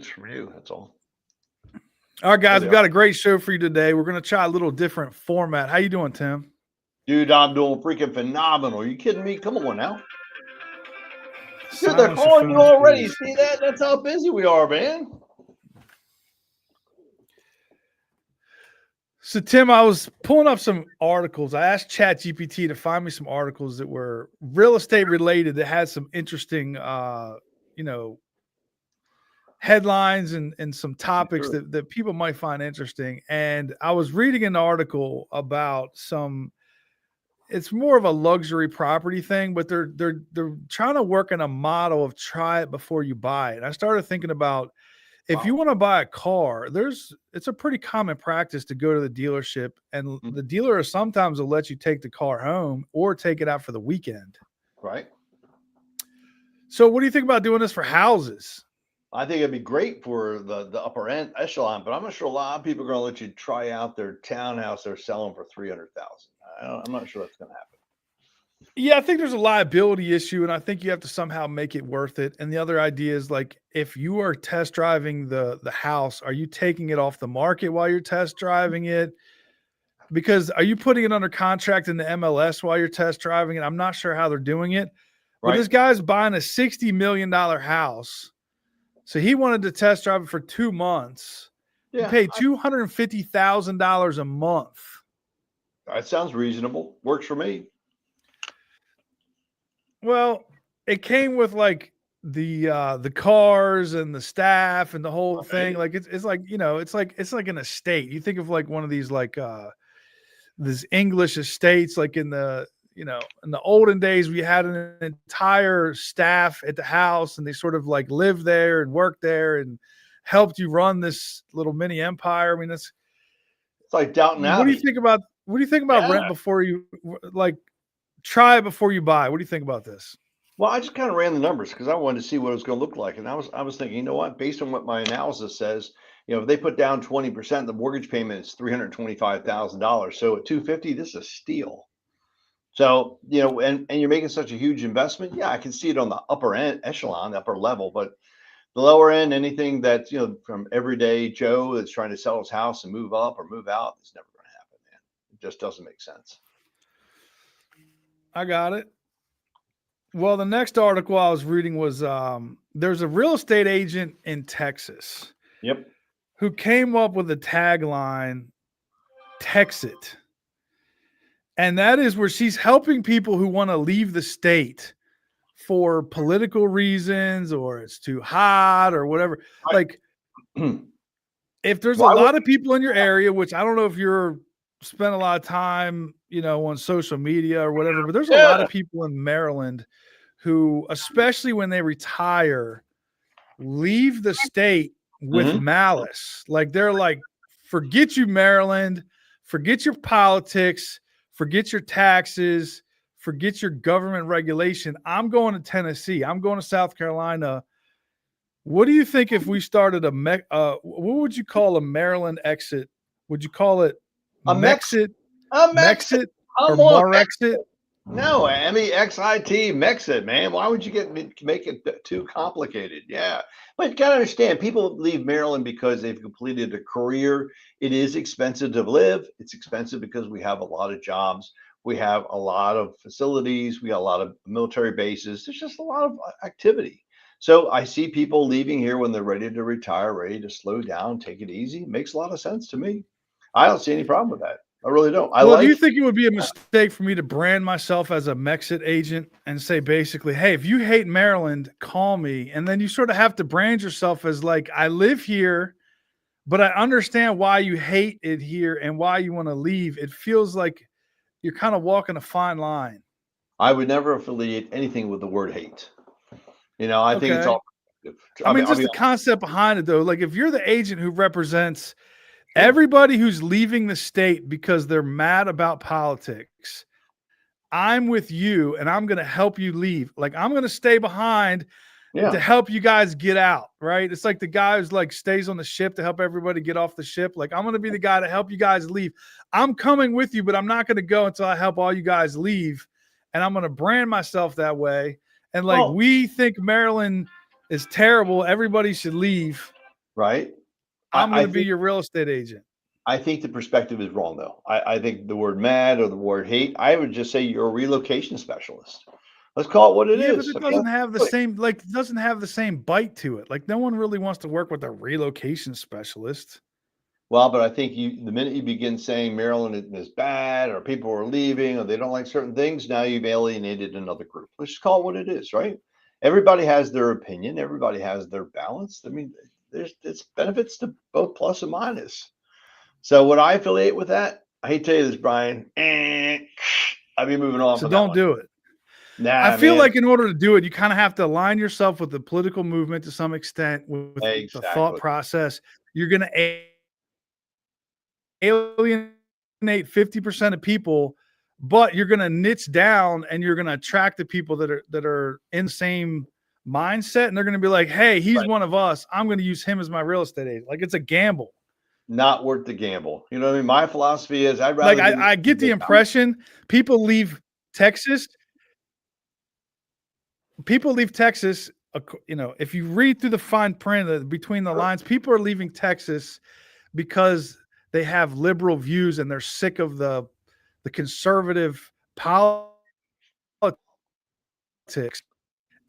goods from you. That's all. All right, guys, There we've they got are. a great show for you today. We're going to try a little different format. How you doing, Tim? Dude, I'm doing freaking phenomenal. Are you kidding me? Come on now. Dude, they're Silence your calling you phones, already. please. See that? That's how busy we are, man. So, Tim, I was pulling up some articles. I asked ChatGPT to find me some articles that were real estate related that had some interesting, you know, headlines and some topics Sure. that people might find interesting. And I was reading an article about some. It's more of a luxury property thing, but they're trying to work in a model of try it before you buy it. And I started thinking about if you Wow. want to buy a car, it's a pretty common practice to go to the dealership, and Mhm. the dealer sometimes will let you take the car home or take it out for the weekend. Right. So what do you think about doing this for houses? I think it'd be great for the upper end echelon, but I'm not sure a lot of people are going to let you try out their townhouse they're selling for 300,000. I'm not sure that's going to happen. Yeah, I think there's a liability issue, and I think you have to somehow make it worth it. And the other idea is like if you are test driving the house, are you taking it off the market while you're test driving it? Because are you putting it under contract in the MLS while you're test driving it? I'm not sure how they're doing it, but Right. this guy's buying a $60 million house. So he wanted to test drive it for 2 months. He Yeah. paid $250,000 a month. That sounds reasonable. Works for me. Well, it came with like the cars and the staff and the whole thing. Right. Like it's like, it's like an estate. You think of like one of these like these English estates, like in the olden days, we had an entire staff at the house and they sort of like lived there and worked there and helped you run this little mini empire. I mean, that's It's like Downton what do you Abbey. think about rent Yeah. before you like try it before you buy? What do you think about this? Well, I just kind of ran the numbers because I wanted to see what it was going to look like, and I was thinking, you know what? Based on what my analysis says, if they put down 20%, the mortgage payment is $325,000. So at 250, this is a steal. So and you're making such a huge investment. Yeah, I can see it on the upper end echelon, the upper level, but the lower end, anything that from everyday Joe that's trying to sell his house and move up or move out, it's never going to happen, man. It just doesn't make sense. I got it. Well, the next article I was reading was there's a real estate agent in Texas Yep. who came up with a tagline, Texit. And that is where she's helping people who want to leave the state for political reasons or it's too hot or whatever. Like, Right. if there's a Why would lot of people in your area, which I don't know if you're spend a lot of time, on social media or whatever, but there's a lot yeah. of people in Maryland who, especially when they retire, leave the state with Hmm. malice. Like they're like, forget you, Maryland, forget your politics, forget your taxes, forget your government regulation. I'm going to Tennessee. I'm going to South Carolina. What do you think if we started what would you call a Maryland exit? Would you call it A Mex Mexit, a Mexit. Mexit, or Come on, Marexit? no, MEXIT, Mexit, man. Why would you make it too complicated? Yeah, but you gotta understand, people leave Maryland because they've completed a career. It is expensive to live. It's expensive because we have a lot of jobs. We have a lot of facilities. We got a lot of military bases. There's just a lot of activity. So I see people leaving here when they're ready to retire, ready to slow down, take it easy. It makes a lot of sense to me. I don't see any problem with that. I really don't. I Well, do you like. think it would be a mistake for me to brand myself as a Mexit agent and say basically, hey, if you hate Maryland, call me. And then you sort of have to brand yourself as like, I live here, but I understand why you hate it here and why you want to leave. It feels like you're kind of walking a fine line. I would never affiliate anything with the word hate. I think it's Okay. all. I mean, I'll just be the concept behind it, though. Like, if you're the agent who represents yeah, everybody who's leaving the state because they're mad about politics, I'm with you and I'm going to help you leave. Like, I'm going to stay behind to yeah. help you guys get out, right? It's like the guy who's like stays on the ship to help everybody get off the ship. Like, I'm going to be the guy to help you guys leave. I'm coming with you, but I'm not going to go until I help all you guys leave. And I'm going to brand myself that way. And like, Well, we think Maryland is terrible. Everybody should leave. right? I'm I going to be think your real estate agent. I think the perspective is wrong though. I think the word mad or the word hate, I would just say you're a relocation specialist. Let's call it what it Yeah, but is. it Okay? doesn't have the same doesn't have the same bite to it. Like no one really wants to work with a relocation specialist. Well, but I think the minute you begin saying Maryland is bad or people are leaving or they don't like certain things, now you've alienated another group. Let's just call it what it is, right? Everybody has their opinion. Everybody has their balance. I mean, it's benefits to both plus and minus. So would I affiliate with that? I hate to tell you this, Brian. I'd be moving on So from that don't one. do it. I Nah, feel man. like in order to do it, you kind of have to align yourself with the political movement to some extent, with the thought Exactly. process. You're going to alienate 50% of people, but you're going to niche down and you're going to attract the people that are in the same mindset, and they're going to be like, hey, he's Right. one of us. I'm going to use him as my real estate agent. Like it's a gamble. Not worth the gamble. You know what I mean? My philosophy is I'd Like rather be I get the impression people leave Texas. People leave Texas. You know, if you read through the fine print between the lines, people are leaving Texas because they have liberal views and they're sick of the conservative politics.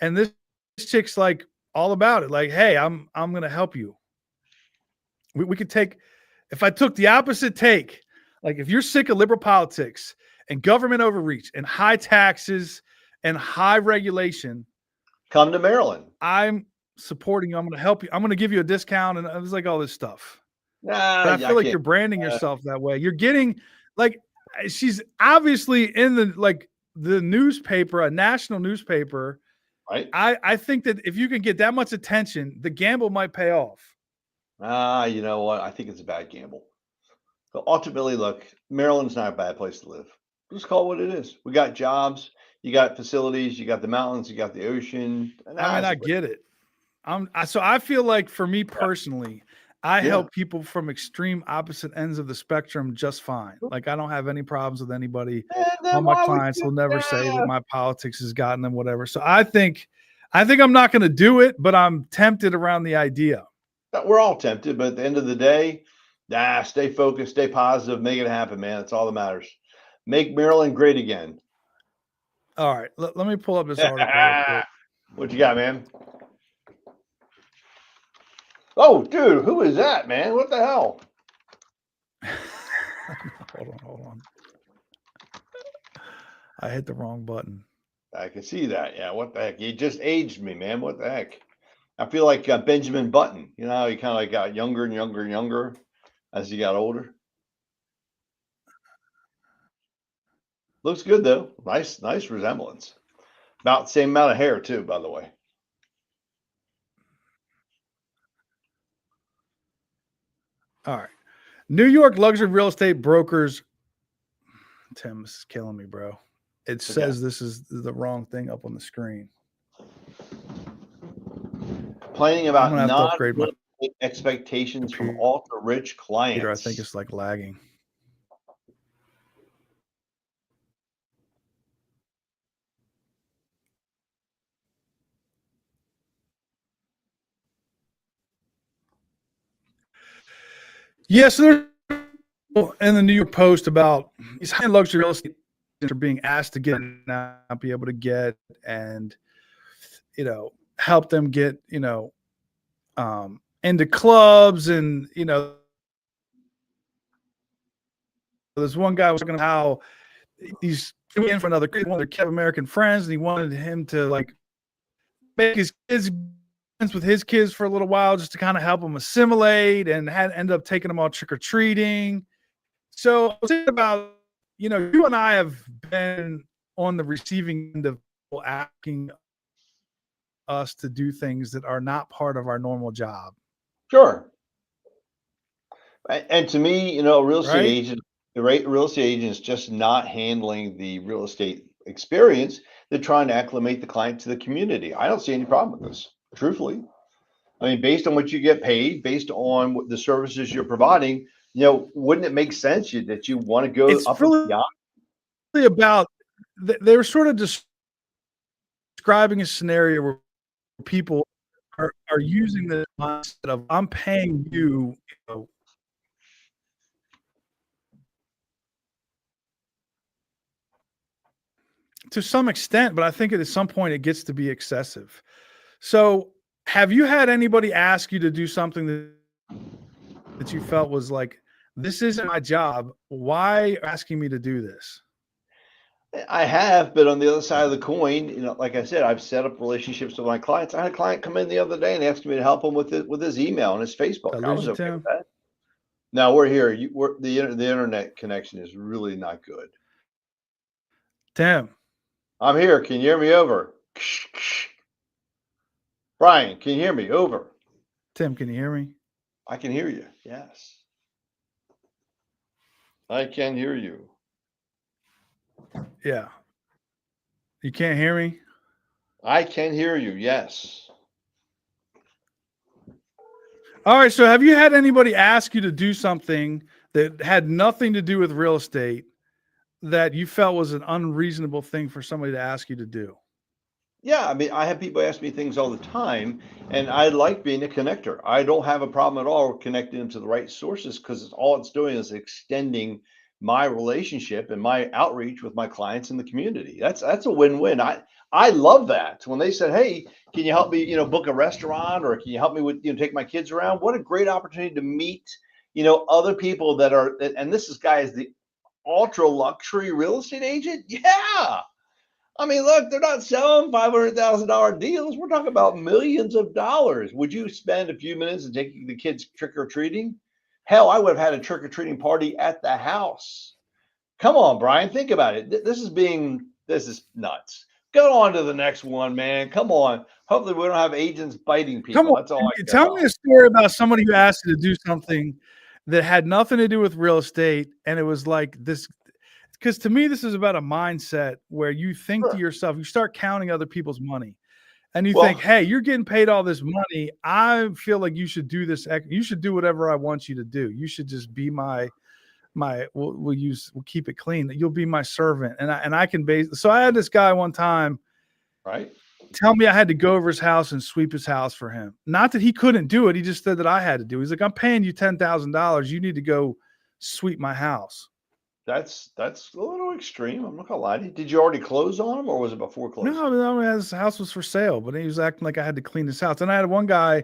And this chick's like all about it. Like, hey, I'm going to help you. We could take, if I took the opposite take, like if you're sick of liberal politics and government overreach and high taxes and high regulation, come to Maryland. I'm supporting you. I'm going to help you. I'm going to give you a discount. And it was like all this stuff. Nah, But I I feel like can't. you're branding yourself that way. You're getting like, she's obviously in the newspaper, a national newspaper. Right? I think that if you can get that much attention, the gamble might pay off. You know what? I think it's a bad gamble. So ultimately, look, Maryland's not a bad place to live. Just call it what it is. We got jobs, you got facilities, you got the mountains, you got the ocean. I mean, I get it. So I feel like for me personally, I help people from extreme opposite ends of the spectrum just fine. Like I don't have any problems with anybody. All my clients will never say that my politics has gotten them whatever. So I think I'm not going to do it, but I'm tempted around the idea. We're all tempted, but at the end of the day, stay focused, stay positive, make it happen, man. That's all that matters. Make Maryland great again. All right, let me pull up this article real quick. What you got, man? Oh, dude, who is that, man? What the hell? Hold on. I hit the wrong button. I can see that. Yeah, what the heck? You just aged me, man. What the heck? I feel like Benjamin Button. You know, he kind of like got younger and younger and younger as he got older. Looks good though. Nice resemblance. About the same amount of hair too, by the way. All right. New York luxury real estate brokers. Tim, this is killing me, bro. It says this is the wrong thing up on the screen. Complaining about not upgrade my expectations from ultra rich clients. I think it's like lagging. Yes, there's in the New York Post about these high luxury real estate are being asked to get and not be able to get, and help them get into clubs, and there's one guy was talking about how he's in for another one of their American friends, and he wanted him to like make his kids with his kids for a little while just to kind of help them assimilate, and ended up taking them all trick-or-treating. So I was thinking about, you and I have been on the receiving end of people asking us to do things that are not part of our normal job. Sure. And to me, a real estate Right? agent, the real estate agent is just not handling the real estate experience. They're trying to acclimate the client to the community. I don't see any problem with this, truthfully. I mean, based on what you get paid, based on what the services you're providing, wouldn't it make sense that you want to go up and beyond? About they were sort of describing a scenario where people are using the mindset of I'm paying you, to some extent, but I think at some point it gets to be excessive. So, have you had anybody ask you to do something that you felt was like, this isn't my job? Why are you asking me to do this? I have, but on the other side of the coin, like I said, I've set up relationships with my clients. I had a client come in the other day and asked me to help him with his email and his Facebook. Did I I lose was you, okay with Tim? that. Now we're here. The internet connection is really not good. Tim. I'm here. Can you hear me? Over. Brian, can you hear me? Over. Tim, can you hear me? I can hear you. Yes. I can hear you. Yeah. You can't hear me? I can hear you. Yes. All right. So have you had anybody ask you to do something that had nothing to do with real estate that you felt was an unreasonable thing for somebody to ask you to do? Yeah, I mean, I have people ask me things all the time, and I like being a connector. I don't have a problem at all connecting them to the right sources because all it's doing is extending my relationship and my outreach with my clients in the community. That's a win-win. I love that. When they said, "Hey, can you help me, book a restaurant, or can you help me with, take my kids around?" What a great opportunity to meet, other people that are, and this is guy is the ultra luxury real estate agent. Yeah. I mean, look, they're not selling $500,000 deals. We're talking about millions of dollars. Would you spend a few minutes and take the kids trick or treating? Hell, I would have had a trick or treating party at the house. Come on, Brian, think about it. This is nuts. Go on to the next one, man. Come on. Hopefully, we don't have agents biting Come people. on. That's all I care Tell about. me a story about somebody who asked you to do something that had nothing to do with real estate. And it was like this, because to me, this is about a mindset where you think to Sure. yourself, you start counting other people's money and you think, Well, hey, you're getting paid all this money. I feel like you should do this. You should do whatever I want you to do. You should just be we'll keep it clean. You'll be my servant. And I can so I had this guy one time right. tell me I had to go over his house and sweep his house for him. Not that he couldn't do it. He just said that I had to do it. He's like, I'm paying you $10,000. You need to go sweep my house. That's a little extreme. I'm not gonna lie to you. Did you already close on them, or was it before closing? No, his house was for sale, but he was acting like I had to clean his house. And I had one guy,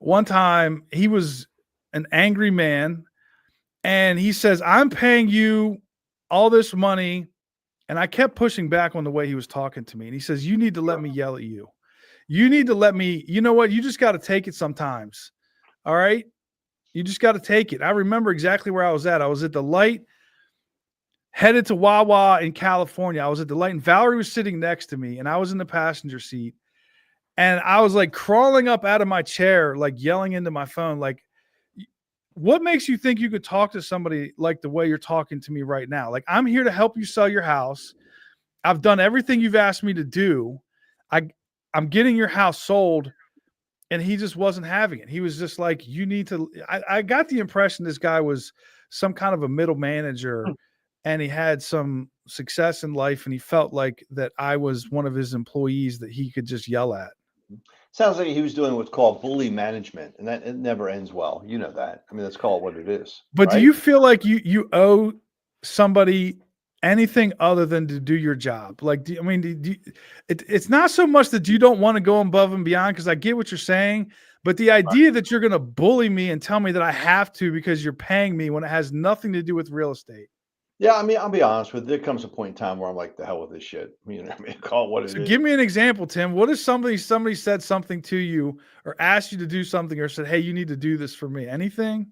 one time, he was an angry man, and he says, I'm paying you all this money. And I kept pushing back on the way he was talking to me. And he says, you need to let me yell at you. You need to let me, you know what? You just got to take it sometimes. All right. You just got to take it. I remember exactly where I was at. I was at the light headed to Wawa in California. I was at the light and Valerie was sitting next to me and I was in the passenger seat. And I was like crawling up out of my chair, like yelling into my phone, like, what makes you think you could talk to somebody like the way you're talking to me right now? Like, I'm here to help you sell your house. I've done everything you've asked me to do. I'm getting your house sold. And he just wasn't having it. He was just like, you need to, I got the impression this guy was some kind of a middle manager and he had some success in life. And he felt like that I was one of his employees that he could just yell at. Sounds like he was doing what's called bully management, and that it never ends well. You know that. I mean, that's called what it is, But do right? you feel like you owe somebody anything other than to do your job? Like, it's not so much that you don't want to go above and beyond, because I get what you're saying, but the idea that you're going to bully me and tell me that I have to because you're paying me when it has nothing to do with real estate. Yeah, I mean, I'll be honest with you. There comes a point in time where I'm like, the hell with this shit. You know what I mean? Call it what it So is. give me an example, Tim. What if somebody said something to you or asked you to do something or said, hey, you need to do this for me? Anything?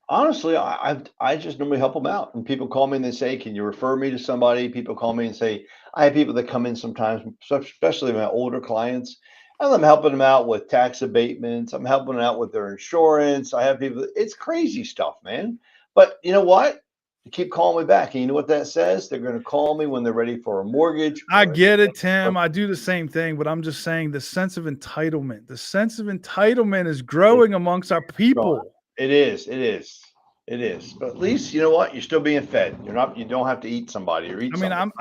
Honestly, I just normally help them out, and people call me and they say, "Can you refer me to somebody?" People call me and say, I have people that come in sometimes, especially my older clients, and I'm helping them out with tax abatements. I'm helping them out with their insurance. I have people. It's crazy stuff, man. But you know what? They keep calling me back, and you know what that says? They're going to call me when they're ready for a mortgage. I get it, Tim. I do the same thing, but I'm just saying the sense of entitlement. The sense of entitlement is growing amongst our people. It is. It is. It is. But at least you know what? You're still being fed. You're not. You don't have to eat somebody or eat I mean, something.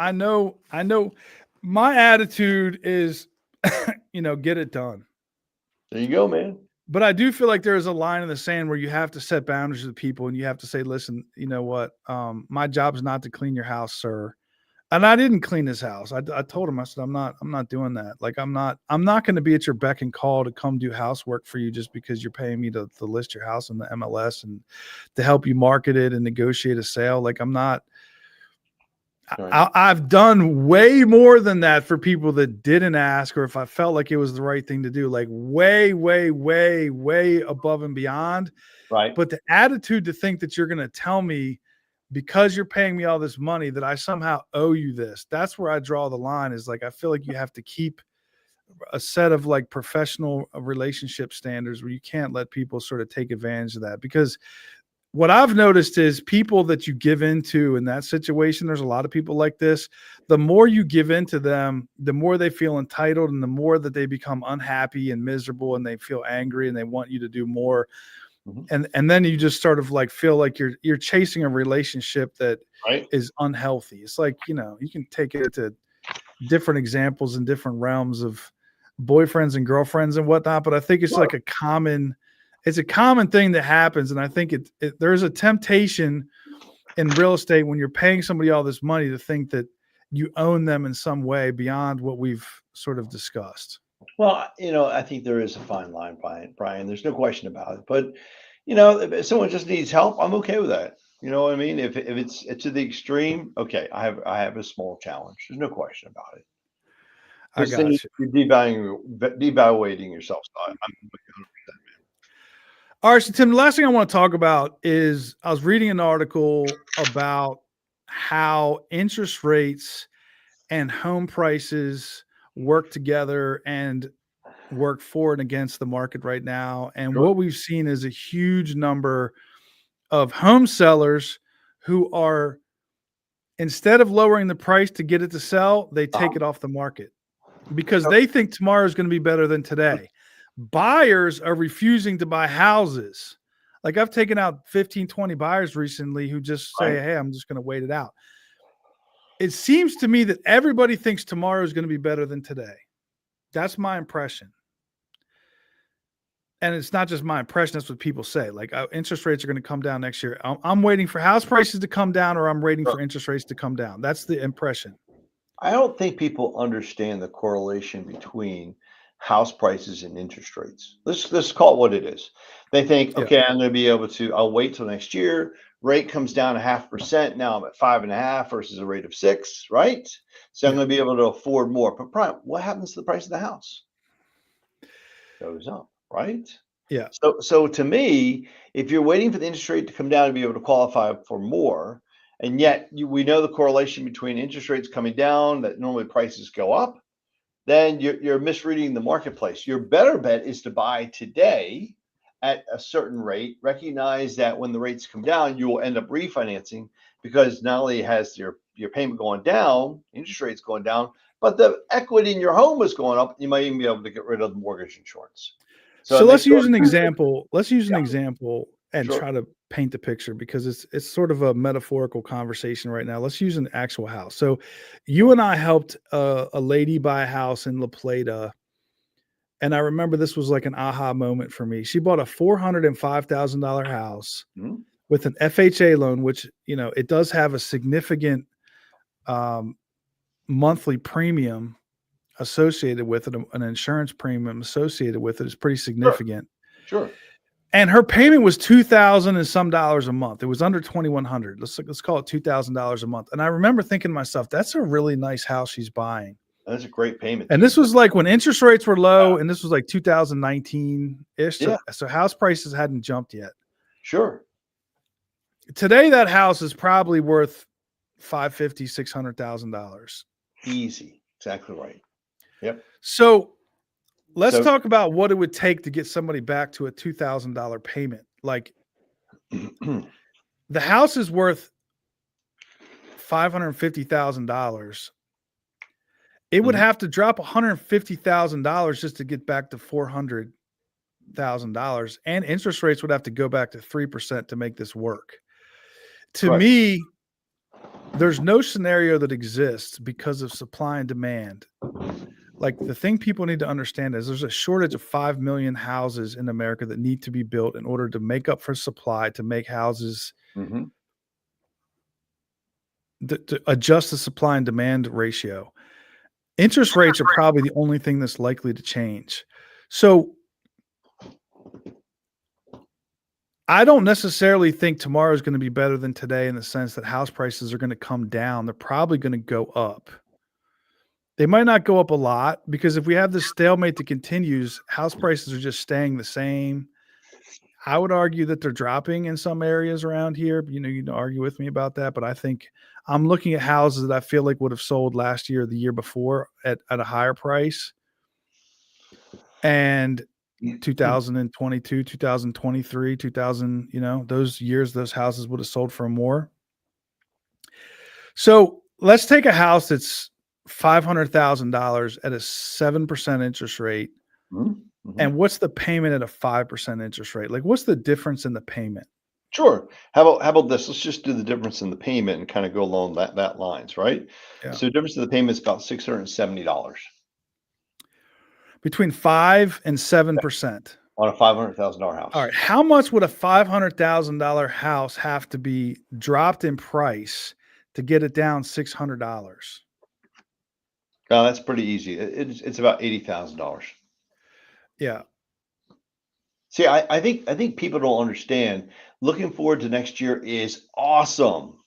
I know. My attitude is, get it done. There you go, man. But I do feel like there's a line in the sand where you have to set boundaries with people and you have to say, listen, you know what? My job is not to clean your house, sir. And I didn't clean his house. I told him, I said, I'm not doing that. Like, I'm not going to be at your beck and call to come do housework for you just because you're paying me to list your house in the MLS and to help you market it and negotiate a sale. Like, I'm not. Right. I've done way more than that for people that didn't ask, or if I felt like it was the right thing to do, like way, way, way, way above and beyond. Right. But the attitude to think that you're going to tell me because you're paying me all this money that I somehow owe you this, that's where I draw the line. Is like, I feel like you have to keep a set of like professional relationship standards where you can't let people sort of take advantage of that. Because what I've noticed is people that you give into in that situation, there's a lot of people like this. The more you give into them, the more they feel entitled and the more that they become unhappy and miserable and they feel angry and they want you to do more. Mm-hmm. And then you just sort of like feel like you're chasing a relationship that Right. is unhealthy. It's like, you can take it to different examples in different realms of boyfriends and girlfriends and whatnot. But I think it's like a common thing that happens. And I think there's a temptation in real estate when you're paying somebody all this money to think that you own them in some way beyond what we've sort of discussed. Well, I think there is a fine line, Brian. There's no question about it. But, if someone just needs help, I'm okay with that. You know what I mean? If it's to the extreme, okay, I have a small challenge. There's no question about it. I Just then got you. you're devaluating yourself. So I'm with you 100%, man. All right, so Tim, the last thing I want to talk about is I was reading an article about how interest rates and home prices work together and work for and against the market right now. And Sure. what we've seen is a huge number of home sellers who are, instead of lowering the price to get it to sell, they take it off the market because they think tomorrow is going to be better than today. Buyers are refusing to buy houses. Like, I've taken out 15, 20 buyers recently who just say, hey, I'm just going to wait it out. It seems to me that everybody thinks tomorrow is going to be better than today. That's my impression. And it's not just my impression. That's what people say. Like, interest rates are going to come down next year. I'm waiting for house prices to come down, or I'm waiting for interest rates to come down. That's the impression. I don't think people understand the correlation between house prices and interest rates. Let's call it what it is. They think, Yeah. okay, I'm going to be able to. I'll wait till next year. Rate comes down 0.5%. Now I'm at 5.5 versus a rate of 6, right? So I'm going to be able to afford more. But Brian, what happens to the price of the house? Goes up, right? Yeah. So to me, if you're waiting for the interest rate to come down to be able to qualify for more, and yet we know the correlation between interest rates coming down, that normally prices go up, then you're misreading the marketplace. Your better bet is to buy today at a certain rate. Recognize that when the rates come down, you will end up refinancing because not only has your payment going down, interest rates going down, but the equity in your home is going up. You might even be able to get rid of the mortgage insurance. So let's use an example. Let's use an example and Sure. try to paint the picture, because it's sort of a metaphorical conversation right now. Let's use an actual house. So you and I helped a lady buy a house in La Plata. And I remember this was like an aha moment for me. She bought a $405,000 house with an FHA loan, which, it does have a significant monthly premium associated with it. An insurance premium associated with it is pretty significant. Sure. And her payment was $2,000 and some dollars a month. It was under $2,100. Let's call it $2,000 a month. And I remember thinking to myself, that's a really nice house she's buying. That's a great payment. And this was like when interest rates were low, and this was like 2019-ish. So house prices hadn't jumped yet. Sure. Today, that house is probably worth $550,000, $600,000. Easy. Exactly right. Yep. So let's talk about what it would take to get somebody back to a $2,000 payment. Like, the house is worth $550,000. It would have to drop $150,000 just to get back to $400,000, and interest rates would have to go back to 3% to make this work. To me, there's no scenario that exists because of supply and demand. like the thing people need to understand is there's a shortage of 5 million houses in America that need to be built in order to make up for supply, to make houses, Mm-hmm. to adjust the supply and demand ratio. Interest rates are probably the only thing that's likely to change. So I don't necessarily think tomorrow is going to be better than today in the sense that house prices are going to come down. They're probably going to go up. They might not go up a lot because if we have this stalemate that continues, house prices are just staying the same. I would argue that they're dropping in some areas around here. You can argue with me about that, but I think I'm looking at houses that I feel like would have sold last year or the year before at a higher price. And 2022, 2023, 2000, those years, those houses would have sold for more. So let's take a house that's $500,000 at a 7% interest rate. Mm-hmm. And what's the payment at a 5% interest rate? Like, what's the difference in the payment? Sure. How about this? Let's just do the difference in the payment and kind of go along that lines, right? Yeah. So the difference in the payment is about $670 between 5 and 7% on a $500,000 house. All right. How much would a $500,000 house have to be dropped in price to get it down $600? That's pretty easy. It's about $80,000. Yeah. See, I think people don't understand. Looking forward to next year is awesome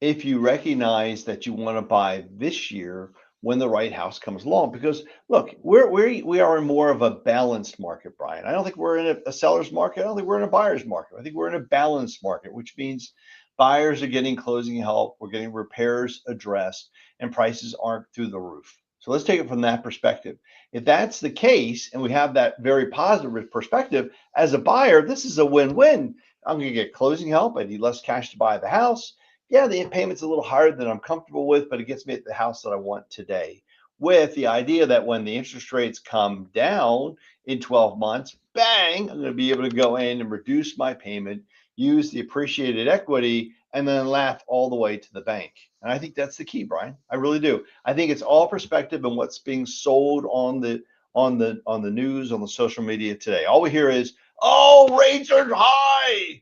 if you recognize that you want to buy this year when the right house comes along. Because look, we are in more of a balanced market, Brian. I don't think we're in a seller's market. I don't think we're in a buyer's market. I think we're in a balanced market, which means buyers are getting closing help, we're getting repairs addressed, and prices aren't through the roof. So let's take it from that perspective. If that's the case, and we have that very positive perspective, as a buyer, this is a win-win. I'm going to get closing help. I need less cash to buy the house. Yeah, the payment's a little higher than I'm comfortable with, but it gets me at the house that I want today. With the idea that when the interest rates come down in 12 months, bang, I'm going to be able to go in and reduce my payment, use the appreciated equity, and then laugh all the way to the bank. And I think that's the key, Brian. I really do. I think it's all perspective and what's being sold on the news, on the social media today. All we hear is, oh, rates are high.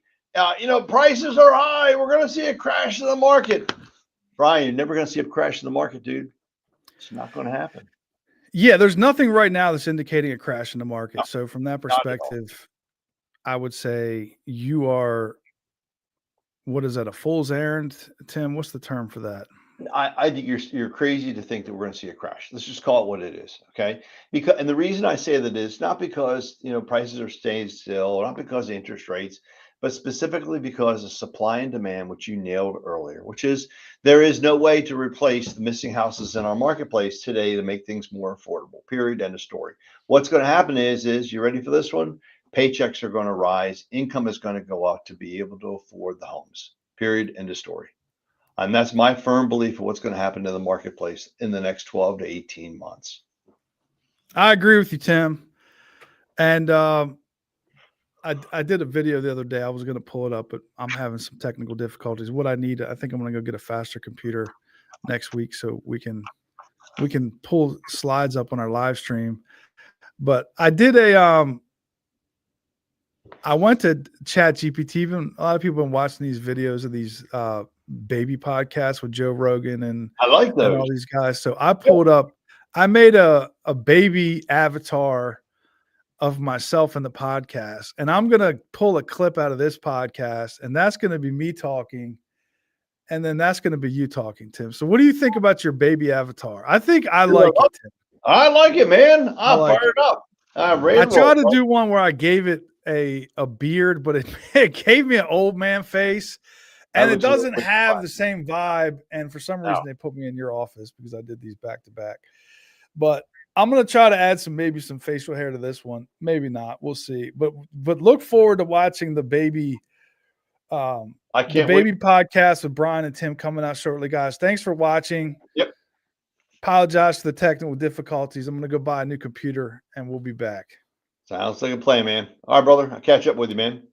Prices are high. We're going to see a crash in the market. Brian, you're never going to see a crash in the market, dude. It's not going to happen. Yeah, there's nothing right now that's indicating a crash in the market. So from that perspective, I would say you are, what is that, a fool's errand, Tim? What's the term for that? I think you're crazy to think that we're going to see a crash. Let's just call it what it is, okay? And the reason I say that is not because prices are staying still, not because of interest rates, but specifically because of supply and demand, which you nailed earlier, which is there is no way to replace the missing houses in our marketplace today to make things more affordable. Period. End of story. What's going to happen is you ready for this one? Paychecks are going to rise. Income is going to go up to be able to afford the homes. Period. End of story. And that's my firm belief of what's going to happen to the marketplace in the next 12 to 18 months. I agree with you, Tim. And I did a video the other day. I was going to pull it up, but I'm having some technical difficulties. What I need, I think I'm going to go get a faster computer next week so we can pull slides up on our live stream. But I did I went to ChatGPT. Even a lot of people have been watching these videos of these baby podcasts with Joe Rogan and I like those. And all these guys. So I pulled up, I made a baby avatar of myself in the podcast, and I'm going to pull a clip out of this podcast, and that's going to be me talking. And then that's going to be you talking, Tim. So what do you think about your baby avatar? I think I like it, Tim. I like it, man. I'm fired up. I'm ready. I tried to do one where I gave it a beard, but it gave me an old man face. And it doesn't have the same vibe. And for some reason, they put me in your office because I did these back to back. But I'm going to try to add maybe some facial hair to this one. Maybe not. We'll see. But look forward to watching the baby podcast with Brian and Tim coming out shortly, guys. Thanks for watching. Yep. Apologize for the technical difficulties. I'm going to go buy a new computer and we'll be back. Sounds like a plan, man. All right, brother. I'll catch up with you, man.